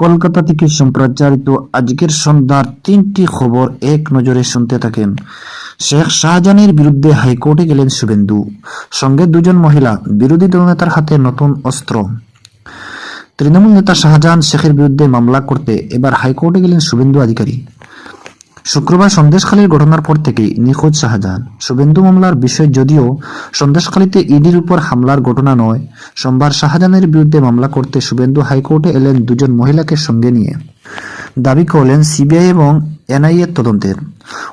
কলকাতা থেকে সম্প্রচারিত আজকের সন্ধ্যার তিনটি খবর এক নজরে শুনতে থাকেন। শেখ শাহজাহানের বিরুদ্ধে হাইকোর্টে গেলেন শুভেন্দু, সঙ্গে দুজন মহিলা। বিরোধী দলনেতার হাতে নতুন অস্ত্র। তৃণমূল নেতা শাহজাহান শেখের বিরুদ্ধে মামলা করতে এবার হাইকোর্টে গেলেন শুভেন্দু অধিকারী। শুক্রবার সন্দেশখালীর ঘটনার পর থেকেই নিখোঁজ শাহজাহান। শুভেন্দু মামলার বিষয় যদিও সন্দেশখালীতে ইডির উপর হামলার ঘটনা নয়, সোমবার শাহজাহানের বিরুদ্ধে মামলা করতে শুভেন্দু হাইকোর্টে এলেন দুজন মহিলাকে সঙ্গে নিয়ে। দাবি করলেন সিবিআই এবং এনআইএ তদন্তের।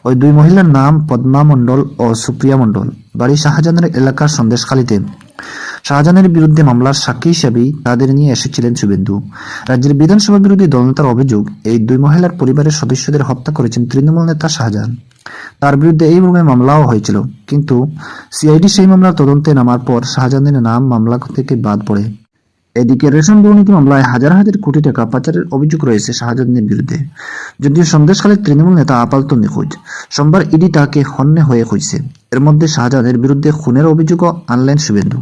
ওই দুই মহিলার নাম পদ্মা মণ্ডল ও সুপ্রিয়া মণ্ডল, বাড়ি শাহজাহানের এলাকার সন্দেশখালীতে। শাহজাহানের বিরুদ্ধে মামলার সাক্ষী হিসেবেই তাদের নিয়ে এসেছিলেন শুভেন্দু। রাজ্যের বিধানসভা বিরোধী দলনেতার অভিযোগ, এই দুই মহিলার পরিবারের সদস্যদের হত্যা করেছেন তৃণমূল নেতা শাহজাহান। তার বিরুদ্ধে এই মর্মে মামলাও হয়েছিল, কিন্তু সিআইডি সেই মামলার তদন্তে নামার পর শাহজাহানের নাম মামলা থেকে বাদ পড়ে। এদিকে রেশন দুর্নীতি মামলায় হাজার হাজার কোটি টাকা পাচারের অভিযোগ রয়েছে শাহজাহানের বিরুদ্ধে। যদিও সন্দেশখালীর তৃণমূল নেতা আপাতত নিখোঁজ, সোমবার ইডি তাকে হন্যে হয়ে খুঁজছে। এর মধ্যে শাহজাহানের বিরুদ্ধে খুনের অভিযোগও আনলেন শুভেন্দু।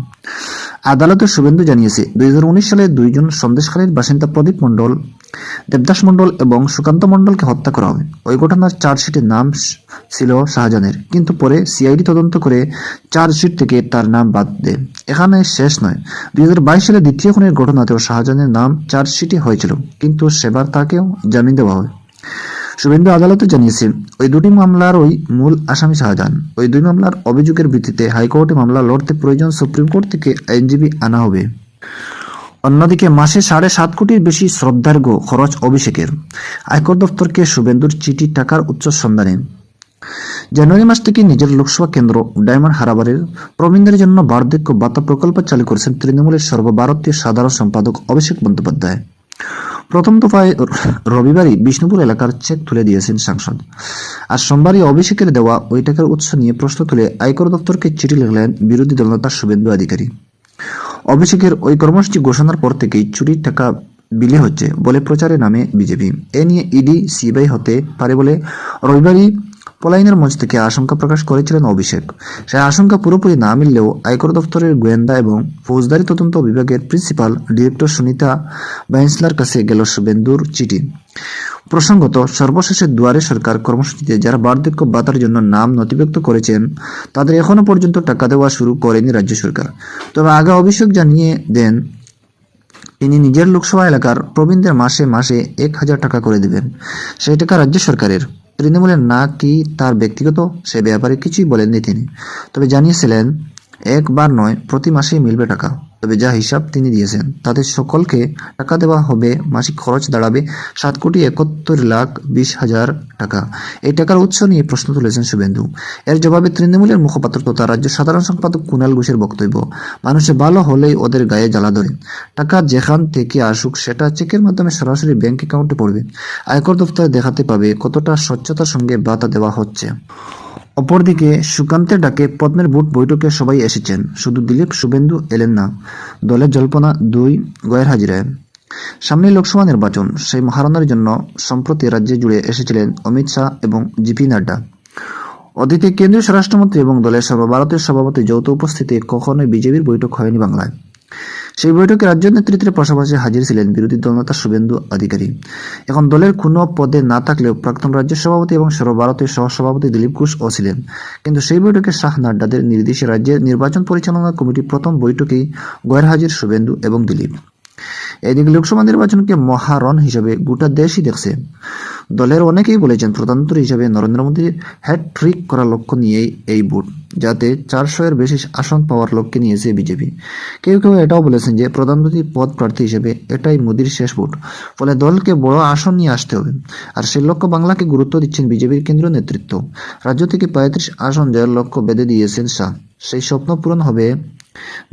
আদালতে শুভেন্দু জানিয়েছে, 2019 সালে দুইজন সন্দেশখালীর বাসিন্দা প্রদীপ মণ্ডল, দেবদাস মণ্ডল এবং সুকান্ত মণ্ডলকে হত্যা করা হয়। ওই ঘটনার চার্জশিটের নাম ছিল শাহজাহানের, কিন্তু পরে সিআইডি তদন্ত করে চার্জশিট থেকে তার নাম বাদ দেয়। এখানে শেষ নয়, 2022 সালে দ্বিতীয় খুনের ঘটনাতেও শাহজাহানের নাম চার্জশিটে হয়েছিল, কিন্তু সেবার তাকেও জামিন দেওয়া হয়। শুভেন্দু আদালতে জানিয়েছে, ওই দুটি মামলার ওই মূল আসামি শাহজাহান। ওই দুই মামলার অভিযোগের ভিত্তিতে হাইকোর্টে মামলা লড়তে প্রয়োজন সুপ্রিম কোর্ট থেকে আইনজীবী আনা হবে। অন্যদিকে মাসে 7.5 কোটির বেশি শ্রদ্ধার্ঘ্য খরচ অভিষেকের। আয়কর দপ্তরকে শুভেন্দুর চিঠি, টাকার উৎস সন্ধানে। জানুয়ারি মাস থেকে নিজের লোকসভা কেন্দ্র ডায়মন্ড হারবারের প্রবীণদের জন্য বার্ধক্য ভাতা প্রকল্প চালু করেছেন তৃণমূলের সর্বভারতীয় সাধারণ সম্পাদক অভিষেক বন্দ্যোপাধ্যায়। প্রথম দফায় রবিবারই বিষ্ণুপুর এলাকার চেক তুলে দিয়েছেন সাংসদ। আর সোমবারই অভিষেকের দেওয়া ওই টাকার উৎস নিয়ে প্রশ্ন তুলে আয়কর দপ্তরকে চিঠি লিখলেন বিরোধী দলনেতা শুভেন্দু অধিকারী। অভিষেকের ওই কর্মসূচি ঘোষণার পর থেকেই চুরির টাকা বিলি হচ্ছে বলে প্রচারে নামে বিজেপি। এ নিয়ে ইডি সিবিআই হতে পারে বলে রবিবারই পলাইনের মঞ্চ থেকে আশঙ্কা প্রকাশ করেছিলেন অভিষেক। সেই আশঙ্কা পুরোপুরি না মিললেও আয়কর দপ্তরের গোয়েন্দা এবং ফৌজদারি তদন্ত বিভাগের প্রিন্সিপাল ডিরেক্টর সুনিতা বাইন্সলার কাছে গেল শুভেন্দুর চিঠি। প্রসঙ্গত, সর্বশেষে দুয়ারে সরকার কর্মসূচিতে যারা বার্ধক্য ভাতার জন্য নাম নথিভুক্ত করেছেন তাদের এখনো পর্যন্ত টাকা দেওয়া শুরু করেনি রাজ্য সরকার। তবে আগে অভিষেক জানিয়ে দেন, তিনি নিজের লোকসভা এলাকার প্রবীণদের মাসে মাসে 1,000 টাকা করে দেবেন। সেই টাকা রাজ্য সরকারের, তৃণমূলের না কি তার ব্যক্তিগত, সে ব্যাপারে কিছুই বলেননি তিনি। তবে জানিয়েছিলেন, একবার নয়, প্রতি মাসেই মিলবে টাকা। তবে যা হিসাব তিনি দিয়েছেন তাতে সকলকে টাকা দেওয়া হবে। মাসিক খরচ দাঁড়াবে 7,71,20,000 টাকা। এই টাকার উৎস নিয়ে প্রশ্ন তুলেছেন শুভেন্দু। এর জবাবে তৃণমূলের মুখপাত্র তথা রাজ্য সাধারণ সম্পাদক কুণাল ঘোষের বক্তব্য, মানুষে ভালো হলেই ওদের গায়ে জ্বালা ধরে। টাকা যেখান থেকে আসুক সেটা চেকের মাধ্যমে সরাসরি ব্যাংক অ্যাকাউন্টে পড়বে। আয়কর দপ্তরে দেখাতে পাবে কতটা স্বচ্ছতার সঙ্গে ভাতা দেওয়া হচ্ছে। অপরদিকে সুকান্তের ডাকে পদ্মের বুট বৈঠকে সবাই এসেছেন, শুধু দিলীপ শুভেন্দু এলেন না। দলের জল্পনা 2 গয়েরহাজিরায়। সামনে লোকসভা নির্বাচন, সেই মহারণের জন্য সম্প্রতি রাজ্যে জুড়ে এসেছিলেন অমিত শাহ এবং জেপি নাড্ডা। অতীতে কেন্দ্রীয় স্বরাষ্ট্রমন্ত্রী এবং দলের সর্বভারতীয় সভাপতি যৌথ উপস্থিতি কখনোই বিজেপির বৈঠক হয়নি বাংলায়। সেই বৈঠকে রাজ্য নেতৃত্বের পাশাপাশি হাজির ছিলেন বিরোধী দলনেতা শুভেন্দু অধিকারী। এখন দলের কোনো পদে না থাকলেও প্রাক্তন রাজ্য সভাপতি এবং সর্বভারতীয় সহসভাপতি দিলীপ ঘোষও ছিলেন। কিন্তু সেই বৈঠকে শাহ নাড্ডাদের নির্দেশে রাজ্যের নির্বাচন পরিচালনা কমিটির প্রথম বৈঠকেই গैरहाजिर শুভেন্দু এবং দিলীপ। এদিকে লোকসভা নির্বাচনকে মহারণ হিসেবে গোটা দেশই দেখছে। দলের অনেকেই বলেছেন, প্রধানমন্ত্রী হিসেবে নরেন্দ্র মোদীর হ্যাটট্রিক করার লক্ষ্য নিয়েই এই ভোট, যাতে 400-এর বেশি আসন পাওয়ার লক্ষ্যে নিয়েছে বিজেপি। কেউ কেউ এটাও বলেছেন যে প্রধানমন্ত্রী পদ প্রার্থী হিসেবে এটাই মোদীর শেষ ভোট, ফলে দলকে বড় আসন নিয়ে আসতে হবে। আর সেই লক্ষ্য বাংলাকে গুরুত্ব দিচ্ছেন বিজেপির কেন্দ্রীয় নেতৃত্ব। রাজ্য থেকে 35 আসন জয়ের লক্ষ্য বেঁধে দিয়েছেন শাহ। সেই স্বপ্ন পূরণ হবে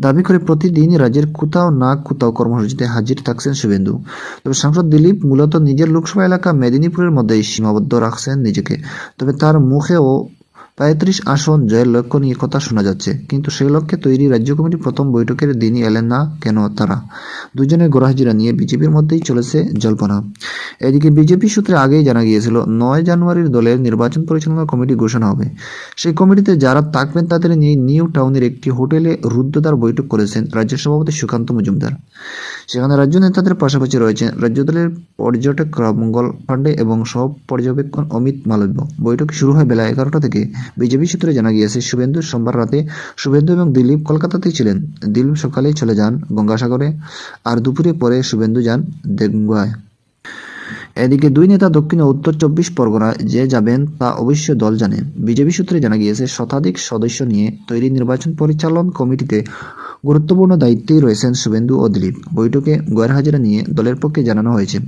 দাবি করে প্রতিদিনই রাজ্যের কোথাও না কোথাও কর্মসূচিতে হাজির থাকছেন শুভেন্দু। তবে সাংসদ দিলীপ মূলত নিজের লোকসভা এলাকা মেদিনীপুরের মধ্যেই সীমাবদ্ধ রাখছেন নিজেকে। তবে তার মুখেও 35 আসন জয়ের লক্ষ্য নিয়ে কথা শোনা যাচ্ছে, কিন্তু সেই লক্ষ্যে তৈরি রাজ্য কমিটি প্রথম বৈঠকের দিনই এলেন না কেন তারা? দুজনের গরহাজিরা নিয়ে বিজেপির মধ্যেই চলেছে জল্পনা। এদিকে বিজেপি সূত্রে আগেই জানা গিয়েছিল 9 জানুয়ারির দলের নির্বাচন পরিচালনা কমিটি ঘোষণা হবে। সেই কমিটিতে যারা থাকবেন তাদের নিয়ে নিউ টাউনের একটি হোটেলে রুদ্ধদ্বার বৈঠক করেছেন রাজ্য সভাপতি সুকান্ত মজুমদার। সেখানে রাজ্য নেতাদের পাশাপাশি রয়েছেন রাজ্য দলের পর্যটক মঙ্গল পাণ্ডে এবং সহ পর্যবেক্ষণ অমিত মালব্য। বৈঠক শুরু হয় বেলা 11টা থেকে। বিজেপি সূত্রে জানা গিয়েছে শুভেন্দু সোমবার রাতে শুভেন্দু এবং দিলীপ কলকাতাতেই ছিলেন। দিলীপ সকালেই চলে যান গঙ্গাসাগরে, আর দুপুরে পরে শুভেন্দু যান দেগঙ্গায়। এদিকে দুই নেতা দক্ষিণ ও উত্তর 24 পরগনায় যে যাবেন তা অবশ্য দল জানে। বিজেপি সূত্রে জানা গিয়েছে শতাধিক সদস্য নিয়ে তৈরি নির্বাচন পরিচালন কমিটিতে গুরুত্বপূর্ণ দায়িত্বেই রয়েছেন শুভেন্দু ও দিলীপ। বৈঠকে গैरहाजिरा নিয়ে দলের পক্ষে জানানো হয়েছে,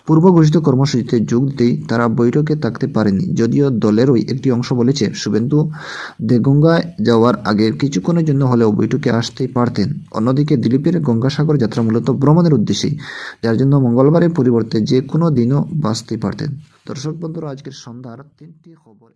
পূর্ব ঘোষিত কর্মসূচিতে যোগ দিতেই তারা বৈঠকে থাকতে পারেনি। যদিও দলেরই একটি অংশ বলেছে শুভেন্দু দেগঙ্গায় যাওয়ার আগে কিছুক্ষণের জন্য হলেও বৈঠকে আসতেই পারতেন। অন্যদিকে দিলীপের গঙ্গাসাগর যাত্রা মূলত ভ্রমণের উদ্দেশ্যেই, যার জন্য মঙ্গলবারের পরিবর্তে যে কোনো দিনও বাঁচতে পারতেন। দর্শক বন্ধুরা, আজকের সন্ধ্যার 3টি খবর।